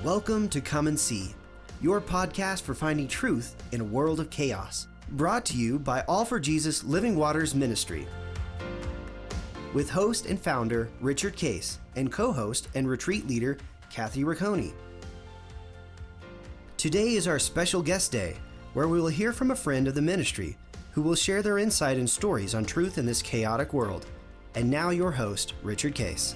Welcome to Come and See, your podcast for finding truth in a world of chaos. Brought to you by All for Jesus Living Waters Ministry. With host and founder Richard Case and co-host and retreat leader Kathy Ricconi. Today is our special guest day, where we will hear from a friend of the ministry who will share their insight and stories on truth in this chaotic world. And now your host, Richard Case.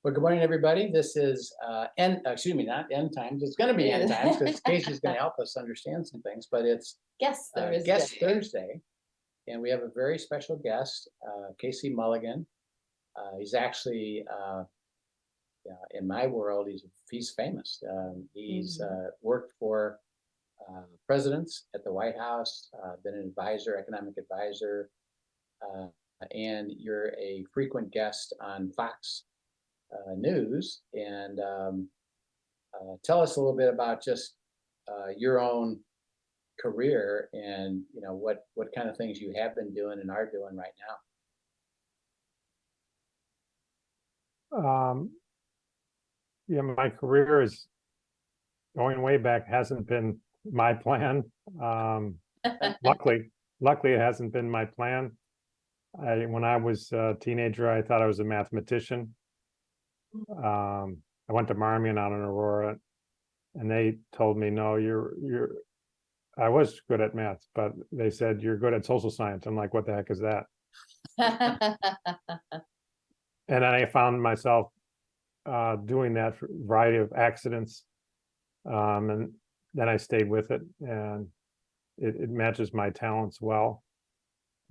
Well, good morning, everybody. This is not end times. It's going to be end times because Casey's going to help us understand some things. But it's Guest Thursday. Guest Thursday, and we have a very special guest, Casey Mulligan. He's actually, in my world, he's famous. He's worked for presidents at the White House, been an advisor, economic advisor, and you're a frequent guest on Fox News. And tell us a little bit about just your own career and what kind of things you have been doing and are doing right now. My career is going way back. Hasn't been my plan. Luckily it hasn't been my plan. When I was a teenager, I thought I was a mathematician. I went to Marmion out in Aurora, and they told me, no, I was good at math, but they said, you're good at social science. I'm like, what the heck is that? And then I found myself doing that for a variety of accidents. And then I stayed with it, and it matches my talents well.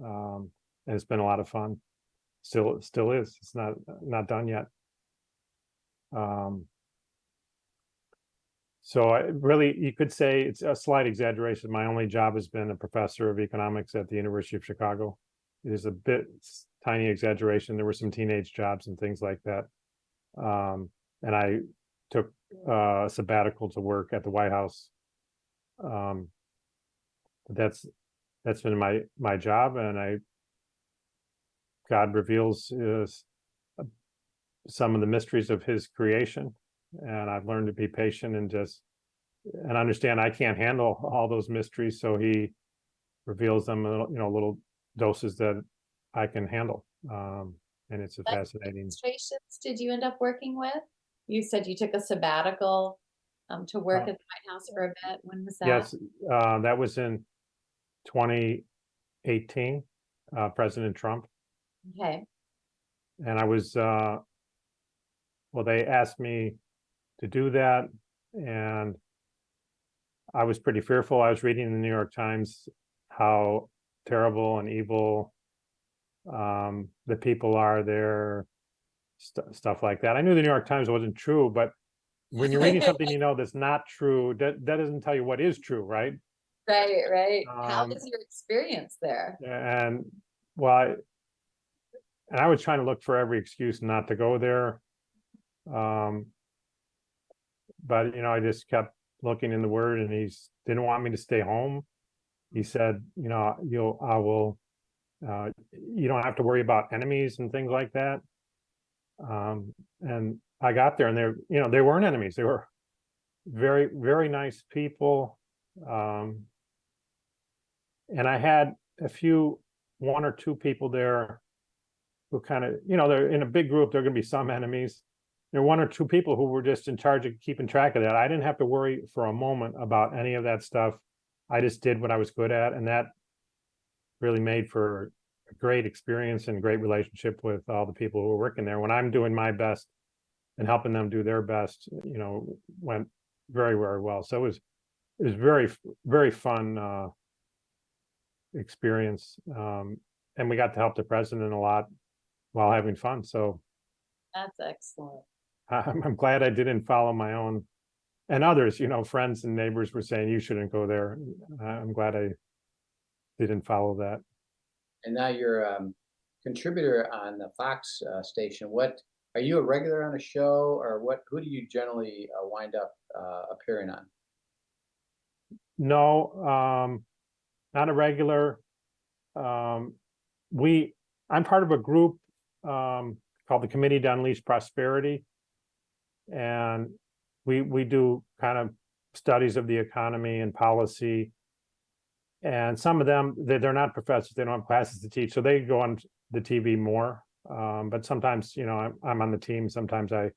And it's been a lot of fun. Still is. It's not done yet. So you could say it's a slight exaggeration. My only job has been a professor of economics at the University of Chicago. It is tiny exaggeration. There were some teenage jobs and things like that. And I took a sabbatical to work at the White House. That's been my job, and God reveals some of the mysteries of his creation, and I've learned to be patient and understand I can't handle all those mysteries, so he reveals them little doses that I can handle. And it's a fascinating. Administrations did you end up working with? You said you took a sabbatical to work at the White House for a bit. When was that? Yes, that was in 2018, President Trump. Okay. And I was they asked me to do that, and I was pretty fearful. I was reading in the New York Times how terrible and evil the people are there, stuff like that. I knew the New York Times wasn't true, but when you're reading something that's not true, that doesn't tell you what is true, right? Right. How was your experience there? And I was trying to look for every excuse not to go there. But I just kept looking in the Word, and he didn't want me to stay home. He said, you don't have to worry about enemies and things like that. And I got there, and they weren't enemies. They were very, very nice people. And I had one or two people there who kind of, they're in a big group, there are going to be some enemies. There were one or two people who were just in charge of keeping track of that. I didn't have to worry for a moment about any of that stuff. I just did what I was good at, and that really made for a great experience and great relationship with all the people who were working there. When I'm doing my best and helping them do their best, went very, very well. So it was very, very fun experience. And we got to help the president a lot while having fun. So that's excellent. I'm glad I didn't follow my own, and others, friends and neighbors were saying you shouldn't go there. I'm glad I didn't follow that. And now you're a contributor on the Fox station. What are you a regular on a show, or who do you generally wind up appearing on? No, not a regular. I'm part of a group called the Committee to Unleash Prosperity, and we do kind of studies of the economy and policy. And some of them, they're not professors, they don't have classes to teach, so they go on the TV more. But sometimes, I'm on the team, sometimes I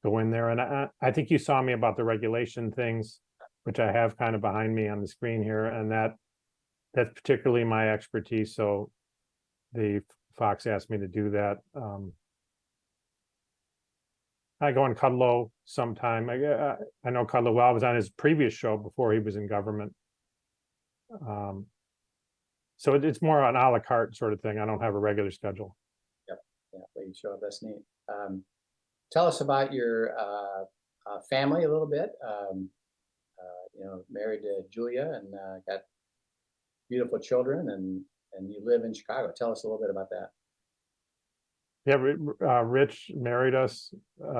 go in there. And I think you saw me about the regulation things, which I have kind of behind me on the screen here, and that's particularly my expertise. So the Fox asked me to do that. I go on Kudlow sometime. I know Kudlow well. I was on his previous show before he was in government. So it's more an a la carte sort of thing. I don't have a regular schedule. Yep. Yeah, but you show up. That's neat. Tell us about your family a little bit. Married to Julia and got beautiful children, and you live in Chicago. Tell us a little bit about that. Yeah, Rich married us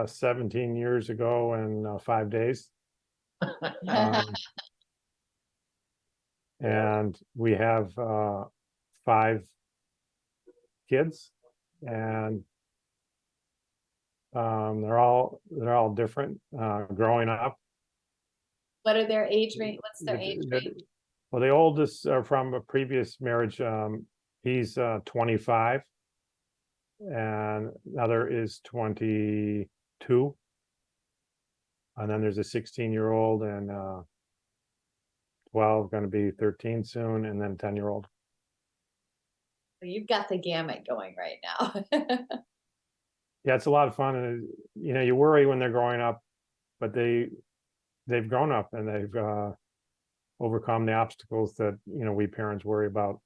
17 years ago in 5 days. And we have 5 kids, and they're all different growing up. What are their age range? What's their age range? Well, the oldest from a previous marriage, he's 25, and another is 22, and then there's a 16-year-old and 12, going to be 13 soon, and then 10-year-old. So you've got the gamut going right now. Yeah, it's a lot of fun, and you worry when they're growing up, but they've grown up and they've overcome the obstacles that we parents worry about.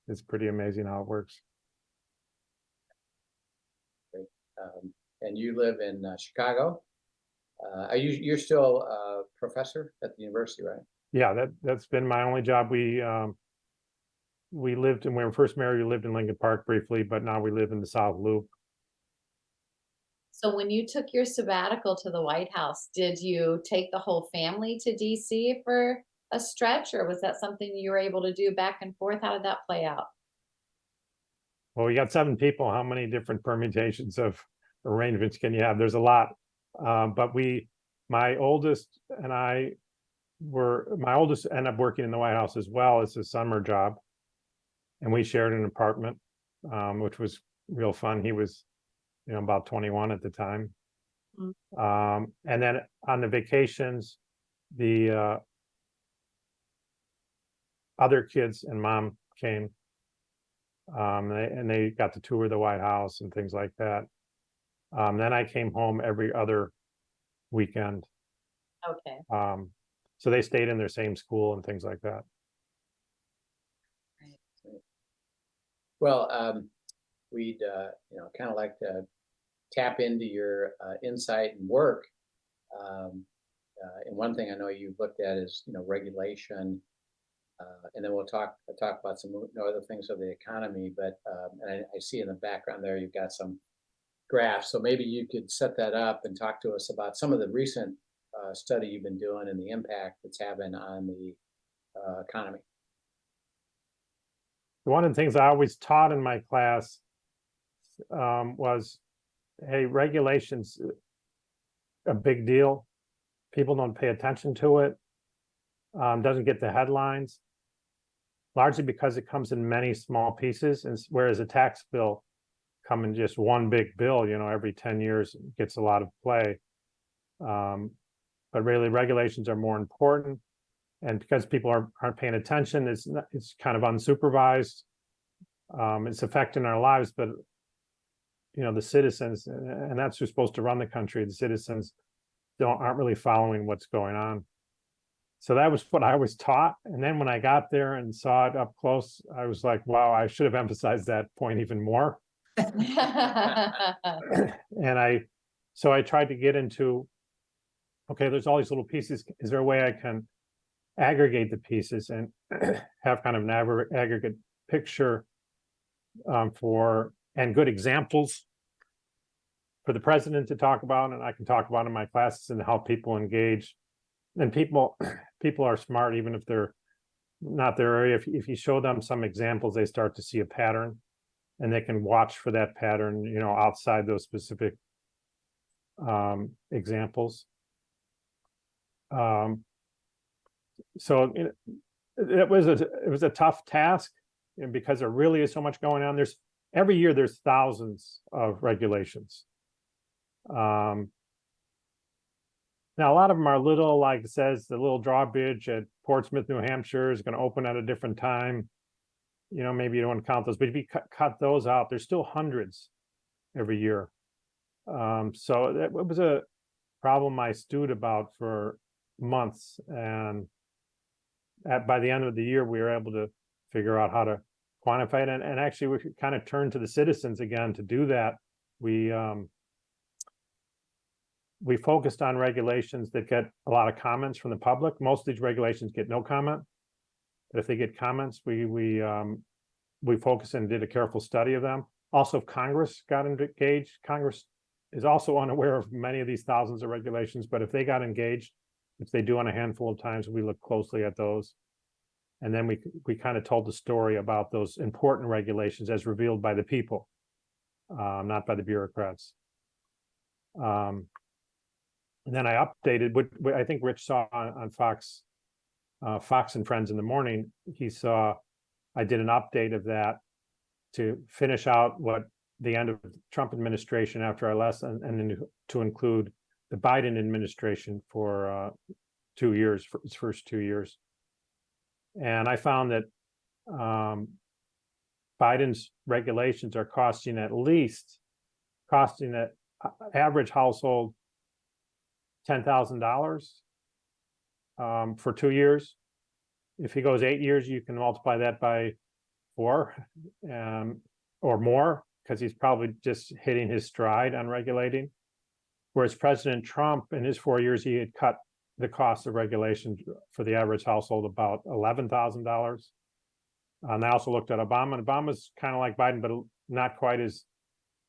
It's pretty amazing how it works. Great. And you live in Chicago. You're still a professor at the university, right? Yeah, that's been my only job. We lived, when we were first married, we lived in Lincoln Park briefly, but now we live in the South Loop. So when you took your sabbatical to the White House, did you take the whole family to DC for a stretch, or was that something you were able to do back and forth? How did that play out? Well, we got 7 people. How many different permutations of arrangements can you have? There's a lot. But my oldest ended up working in the White House as well as a summer job. And we shared an apartment, which was real fun. He was, about 21 at the time. And then on the vacations, the other kids and mom came, and they got to tour the White House and things like that. Then I came home every other weekend. Okay. So they stayed in their same school and things like that. Well, we'd kind of like to tap into your insight and work. And one thing I know you've looked at is regulation, and then we'll talk about some other things of the economy. But and I see in the background there you've got some graphs, so maybe you could set that up and talk to us about some of the recent study you've been doing and the impact it's having on the economy. One of the things I always taught in my class was, hey, regulation's a big deal. People don't pay attention to it. Doesn't get the headlines, largely because it comes in many small pieces, and whereas a tax bill come in just one big bill, every 10 years gets a lot of play. But really, regulations are more important, and because people aren't paying attention, it's kind of unsupervised. It's affecting our lives, but the citizens, and that's who's supposed to run the country, the citizens aren't really following what's going on. So that was what I was taught. And then when I got there and saw it up close, I was like, wow, I should have emphasized that point even more. And so I tried to get into, okay, there's all these little pieces. Is there a way I can aggregate the pieces and have kind of an aggregate picture and good examples for the president to talk about, and I can talk about in my classes and help people engage. And people are smart, even if they're not their area, if you show them some examples, they start to see a pattern, and they can watch for that pattern, outside those specific examples. So it was a tough task, and because there really is so much going on. Every year there's thousands of regulations. Now, a lot of them are little, like it says, the little drawbridge at Portsmouth, New Hampshire is going to open at a different time. Maybe you don't want to count those, but if you cut those out, there's still hundreds every year. So it was a problem I stewed about for months. And by the end of the year, we were able to figure out how to quantify it. And actually, we kind of turned to the citizens again to do that. We focused on regulations that get a lot of comments from the public. Most of these regulations get no comment, but if they get comments, we focused and did a careful study of them. Also, if Congress got engaged, Congress is also unaware of many of these thousands of regulations, but if they got engaged, which they do on a handful of times, we look closely at those. And then we kind of told the story about those important regulations as revealed by the people, not by the bureaucrats. And then I updated what I think Rich saw on Fox and Friends in the morning. He saw I did an update of that to finish out what the end of the Trump administration after I left, and then to include the Biden administration for 2 years, for its first 2 years. And I found that Biden's regulations are costing the average household $10,000 for 2 years. If he goes 8 years, you can multiply that by 4 or more, because he's probably just hitting his stride on regulating. Whereas President Trump, in his 4 years, he had cut the cost of regulation for the average household about $11,000. And I also looked at Obama, and Obama's kind of like Biden, but not quite as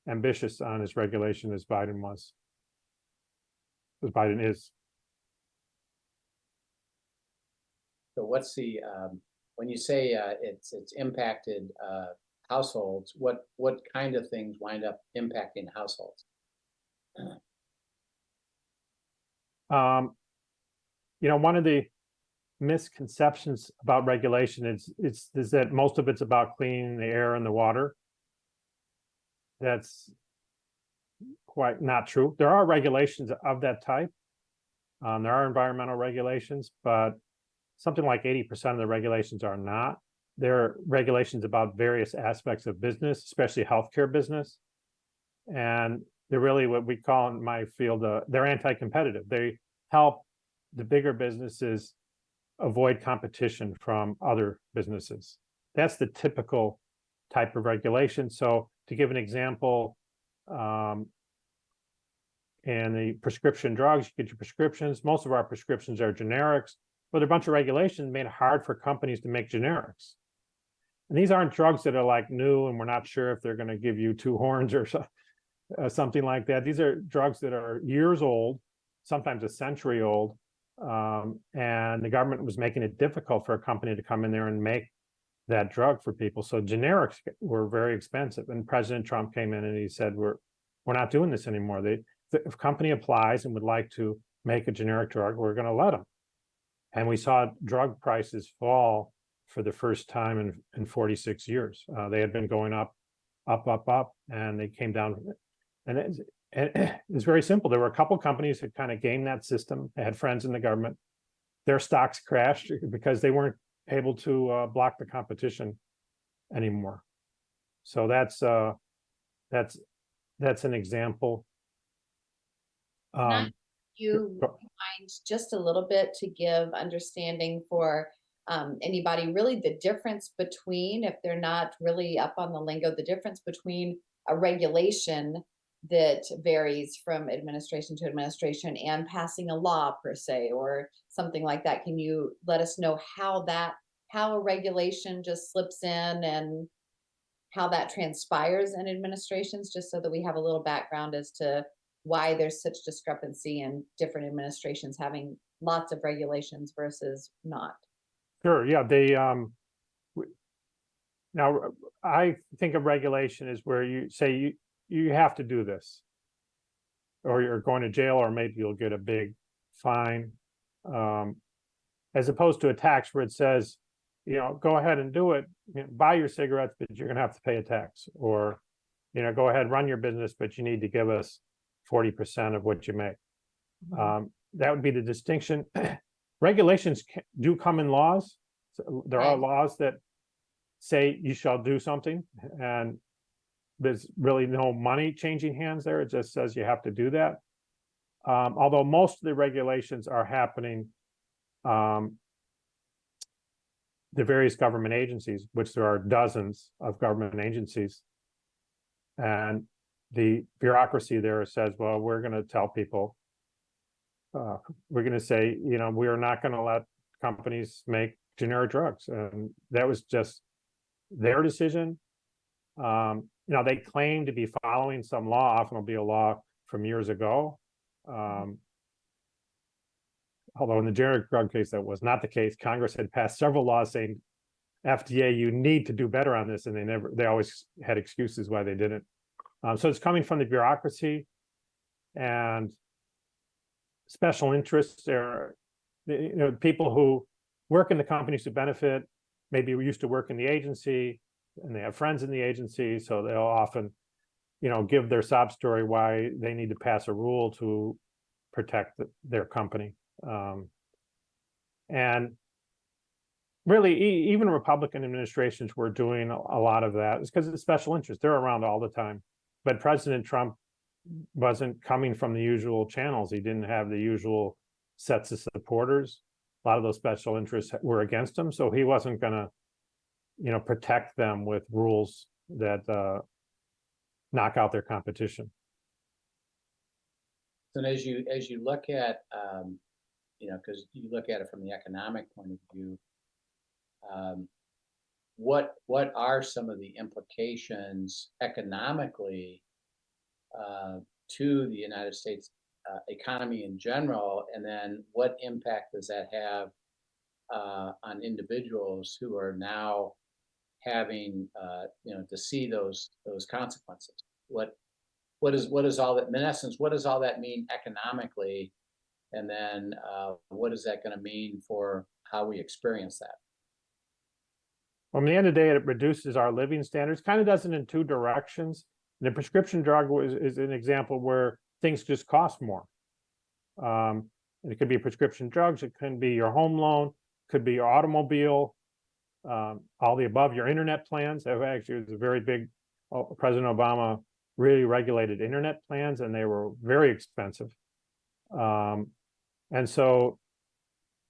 ambitious on his regulation as Biden was. As Biden is. So what's the when you say it's impacted households, what kind of things wind up impacting households? One of the misconceptions about regulation is that most of it's about cleaning the air and the water. That's quite not true. There are regulations of that type. There are environmental regulations, but something like 80% of the regulations are not. There are regulations about various aspects of business, especially healthcare business. And they're really what we call in my field, they're anti-competitive. They help the bigger businesses avoid competition from other businesses. That's the typical type of regulation. So to give an example, and the prescription drugs, you get your prescriptions. Most of our prescriptions are generics, but a bunch of regulations made it hard for companies to make generics. And these aren't drugs that are like new and we're not sure if they're going to give you 2 horns or something like that. These are drugs that are years old, sometimes a century old. And the government was making it difficult for a company to come in there and make that drug for people. So generics were very expensive. And President Trump came in and he said, we're not doing this anymore. If a company applies and would like to make a generic drug, we're going to let them. And we saw drug prices fall for the first time in 46 years. They had been going up, and they came down. And it's very simple. There were a couple companies that kind of gamed that system. They had friends in the government. Their stocks crashed because they weren't able to block the competition anymore. So that's an example. You mind just a little bit to give understanding for anybody, really the difference between, if they're not really up on the lingo, the difference between a regulation that varies from administration to administration and passing a law per se, or something like that. Can you let us know how a regulation just slips in and how that transpires in administrations, just so that we have a little background as to why there's such discrepancy in different administrations having lots of regulations versus not? Sure, yeah, now I think of regulation as where you say you have to do this, or you're going to jail, or maybe you'll get a big fine. Um, as opposed to a tax where it says, go ahead and do it, buy your cigarettes, but you're gonna have to pay a tax, or, go ahead, run your business, but you need to give us 40% of what you make. That would be the distinction. Regulations do come in laws. So there are Okay. laws that say you shall do something, and there's really no money changing hands there. It just says you have to do that. Although most of the regulations are happening, the various government agencies, which there are dozens of government agencies, and the bureaucracy there says, well, we're going to tell people, we're going to say, we are not going to let companies make generic drugs, and that was just their decision. They claim to be following some law, often will be a law from years ago. Although in the generic drug case, that was not the case. Congress had passed several laws saying, FDA, you need to do better on this, and they always had excuses why they didn't. So it's coming from the bureaucracy and special interests. There are, people who work in the companies who benefit, maybe we used to work in the agency, and they have friends in the agency, so they'll often, give their sob story why they need to pass a rule to protect their company. And really, even Republican administrations were doing a lot of that. It's because of the special interests. They're around all the time. But President Trump wasn't coming from the usual channels. He didn't have the usual sets of supporters. A lot of those special interests were against him, so he wasn't going to, protect them with rules that knock out their competition. And as you look at, because you look at it from the economic point of view, what are some of the implications economically to the United States economy in general, and then what impact does that have on individuals who are now having to see those consequences? What is all that, in essence, what does all that mean economically, and then what is that going to mean for how we experience that? Well, at the end of the day, it reduces our living standards. Kind of does it in two directions. The prescription drug is an example where things just cost more. And it could be prescription drugs, it could be your home loan, could be your automobile, all the above, your internet plans. Actually, it was a very big, President Obama really regulated internet plans, and they were very expensive. And so,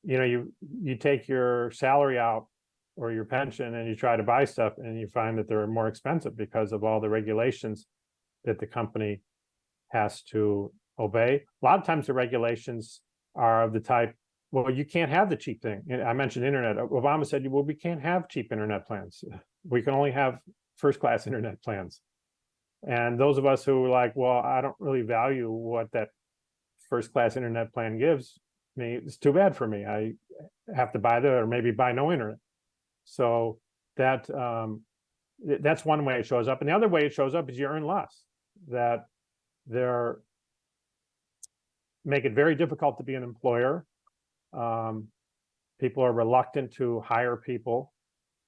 you take your salary out or your pension and you try to buy stuff, and you find that they're more expensive because of all the regulations that the company has to obey. A lot of times the regulations are of the type, well, you can't have the cheap thing. I mentioned internet. Obama said, well, we can't have cheap internet plans. We can only have first-class internet plans. And those of us who are like, well, I don't really value what that first-class internet plan gives me, it's too bad for me. I have to buy that, or maybe buy no internet. So that's one way it shows up. And the other way it shows up is you earn less. That they're make it very difficult to be an employer. People are reluctant to hire people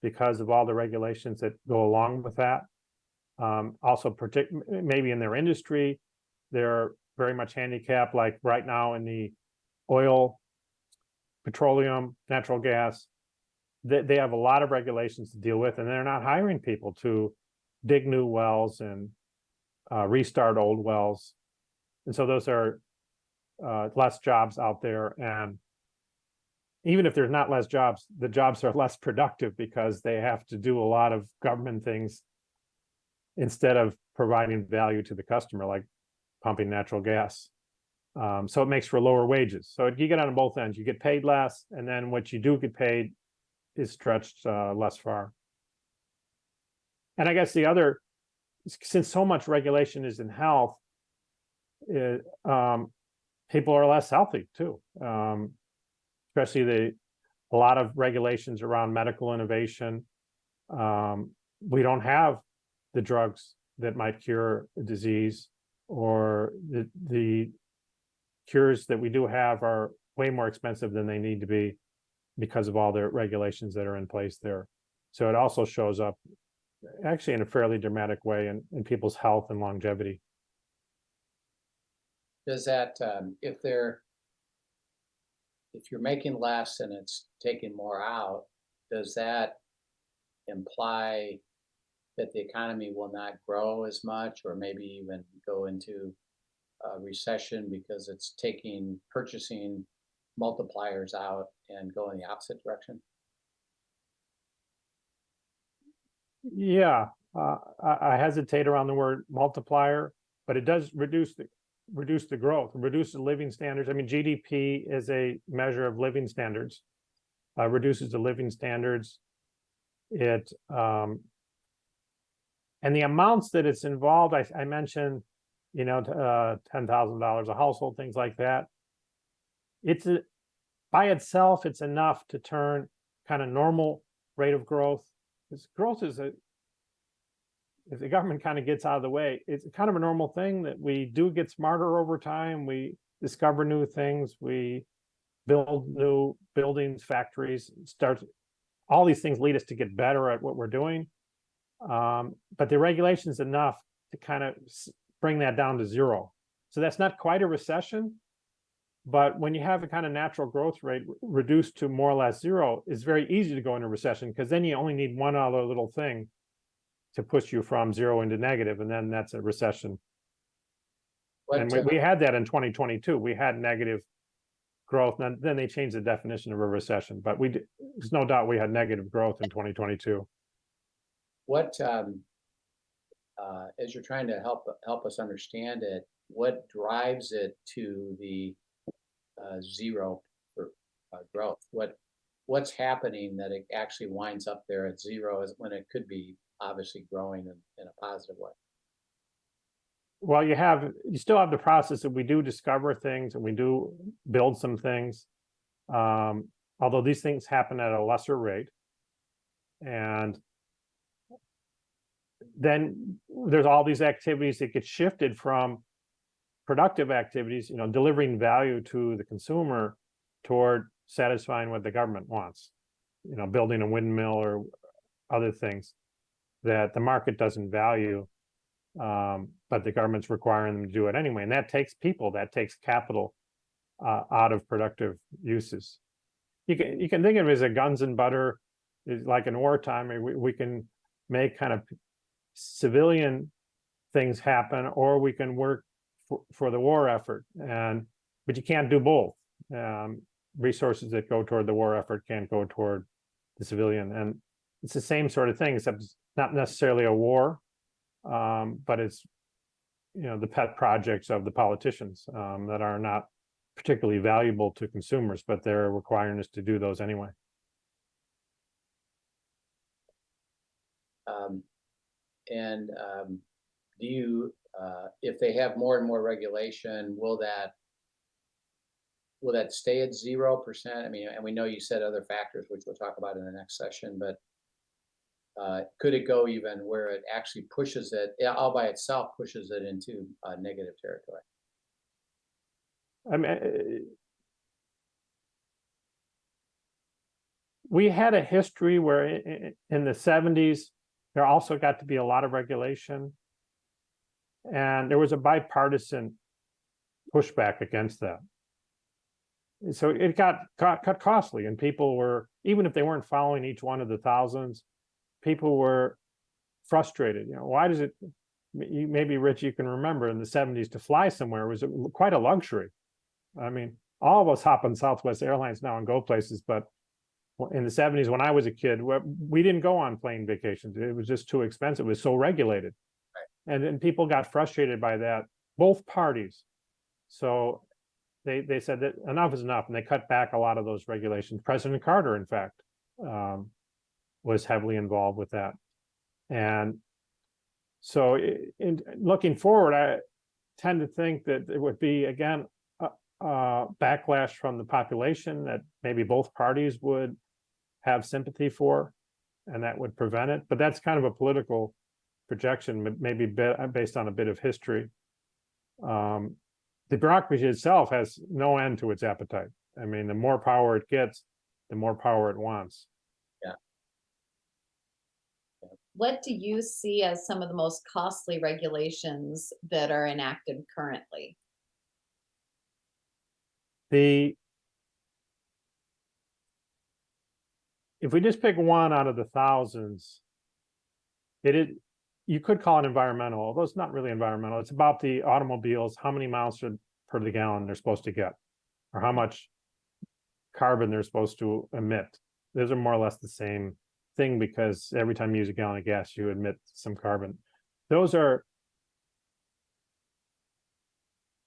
because of all the regulations that go along with that. Also, maybe in their industry, they're very much handicapped, like right now in the oil, petroleum, natural gas. They have a lot of regulations to deal with, and they're not hiring people to dig new wells and restart old wells. And so those are less jobs out there. And even if there's not less jobs, the jobs are less productive because they have to do a lot of government things instead of providing value to the customer, like pumping natural gas. So it makes for lower wages. So you get on both ends. You get paid less, and then what you do get paid is stretched less far. And I guess the other, since so much regulation is in health, people are less healthy too. Especially a lot of regulations around medical innovation. We don't have the drugs that might cure a disease, or the cures that we do have are way more expensive than they need to be because of all the regulations that are in place there. So it also shows up actually in a fairly dramatic way in people's health and longevity. Does that, if you're making less and it's taking more out, does that imply that the economy will not grow as much, or maybe even go into a recession because it's taking purchasing multipliers out and go in the opposite direction? Yeah, I hesitate around the word multiplier, but it does reduce the growth, reduce the living standards. I mean, GDP is a measure of living standards, reduces the living standards. It and the amounts that it's involved, I mentioned, you know, $10,000 a household, things like that. It's by itself, it's enough to turn kind of normal rate of growth. This growth is if the government kind of gets out of the way, it's kind of a normal thing that we do get smarter over time. We discover new things. We build new buildings, factories, all these things lead us to get better at what we're doing. But the regulation is enough to kind of bring that down to zero. So that's not quite a recession, but when you have a kind of natural growth rate reduced to more or less zero, it's very easy to go into recession, because then you only need one other little thing to push you from zero into negative, and then that's a recession. And we had that in 2022. We had negative growth, and then they changed the definition of a recession, but there's no doubt we had negative growth in 2022. What, as you're trying to help us understand it, what drives it to the zero for growth? What's happening that it actually winds up there at zero, when it could be obviously growing in a positive way? Well, you still have the process that we do discover things and we do build some things, although these things happen at a lesser rate. And then there's all these activities that get shifted from productive activities, you know, delivering value to the consumer, toward satisfying what the government wants, you know, building a windmill or other things that the market doesn't value, but the government's requiring them to do it anyway. And that takes people, that takes capital out of productive uses. You can think of it as a guns and butter, like in wartime. We can make kind of civilian things happen, or we can work for the war effort, but you can't do both. Resources that go toward the war effort can't go toward the civilian, and it's the same sort of thing, except it's not necessarily a war, but it's, you know, the pet projects of the politicians that are not particularly valuable to consumers, but they're requiring us to do those anyway. Do you, if they have more and more regulation, will that stay at 0%? I mean, and we know you said other factors, which we'll talk about in the next session, but could it go even where it actually pushes it, all by itself, pushes it into negative territory? I mean, we had a history where in the 70s, there also got to be a lot of regulation, and there was a bipartisan pushback against that. So it got costly, and people were, even if they weren't following each one of the thousands, people were frustrated. You know, why does it, maybe Rich, you can remember in the 70s, to fly somewhere was quite a luxury. I mean, all of us hop on Southwest Airlines now and go places, but in the 70s, when I was a kid, we didn't go on plane vacations. It was just too expensive. It was so regulated. Right. And then people got frustrated by that, both parties. So they said that enough is enough, and they cut back a lot of those regulations. President Carter, in fact, was heavily involved with that. And so in looking forward, I tend to think that it would be, again, backlash from the population that maybe both parties would have sympathy for, and that would prevent it. But that's kind of a political projection, maybe based on a bit of history. The bureaucracy itself has no end to its appetite. I mean, the more power it gets, the more power it wants. What do you see as some of the most costly regulations that are enacted currently? If we just pick one out of the thousands, you could call it environmental, although it's not really environmental. It's about the automobiles, how many miles per the gallon they're supposed to get, or how much carbon they're supposed to emit. Those are more or less the same thing, because every time you use a gallon of gas, you emit some carbon. Those are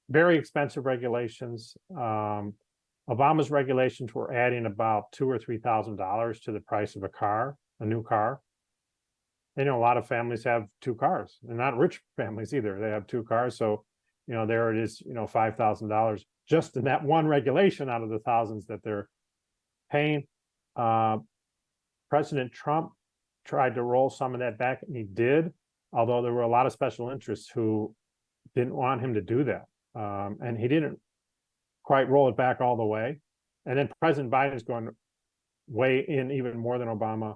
very expensive regulations. Obama's regulations were adding about $2,000 or $3,000 to the price of a new car. You know, a lot of families have two cars, and not rich families either. They have two cars. So, you know, there it is, you know, $5,000 just in that one regulation out of the thousands that they're paying. President Trump tried to roll some of that back, and he did, although there were a lot of special interests who didn't want him to do that. And he didn't quite roll it back all the way. And then President Biden is going way in even more than Obama.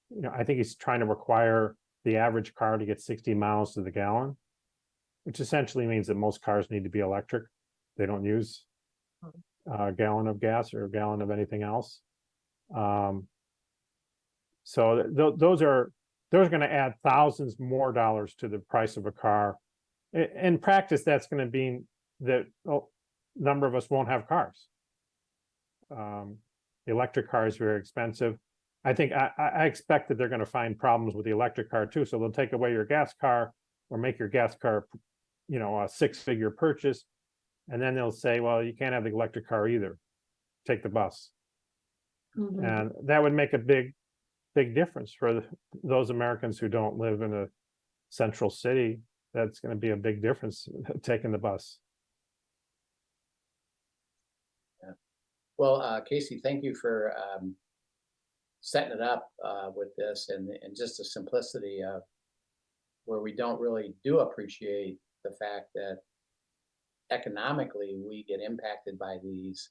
You know, I think he's trying to require the average car to get 60 miles to the gallon, which essentially means that most cars need to be electric. They don't use a gallon of gas or a gallon of anything else. So those are going to add thousands more dollars to the price of a car. In practice, that's going to mean that a number of us won't have cars. The electric car is very expensive. I think I expect that they're going to find problems with the electric car too. So they'll take away your gas car or make your gas car, you know, a 6-figure purchase. And then they'll say, well, you can't have the electric car either. Take the bus. Mm-hmm. And that would make a big difference for those Americans who don't live in a central city. That's going to be a big difference taking the bus. Yeah. Well, Casey, thank you for setting it up with this, and just the simplicity of where we don't really do appreciate the fact that economically we get impacted by these,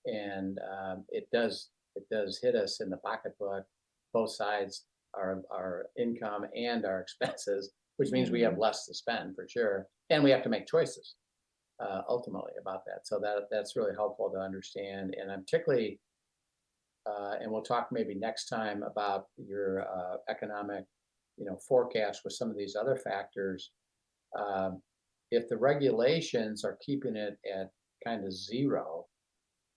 and it does hit us in the pocketbook, both sides, our income and our expenses, which means we have less to spend for sure, and we have to make choices ultimately about that. So that's really helpful to understand, and I'm particularly and we'll talk maybe next time about your economic, you know, forecast with some of these other factors. If the regulations are keeping it at kind of zero,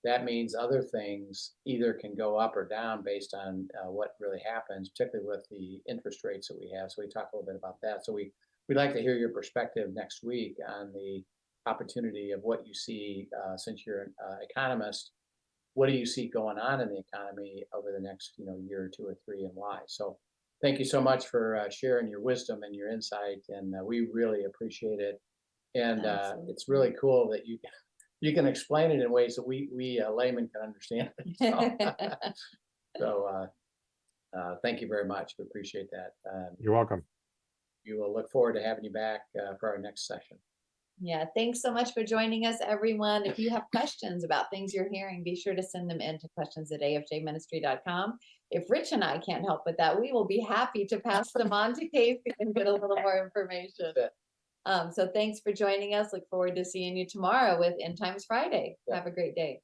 that means other things either can go up or down based on what really happens, particularly with the interest rates that we have. So we talk a little bit about that. So we'd like to hear your perspective next week on the opportunity of what you see, since you're an economist. What do you see going on in the economy over the next, you know, year or two or three, and why? So thank you so much for sharing your wisdom and your insight, and we really appreciate it. And it's really cool that you can explain it in ways that we laymen can understand it. So, thank you very much. We appreciate that. You're welcome. We will look forward to having you back for our next session. Yeah, thanks so much for joining us, everyone. If you have questions about things you're hearing, be sure to send them in to questions@afjministry.com. If Rich and I can't help with that, we will be happy to pass them on to Casey and get a little more information. So thanks for joining us. Look forward to seeing you tomorrow with End Times Friday. Yeah. Have a great day.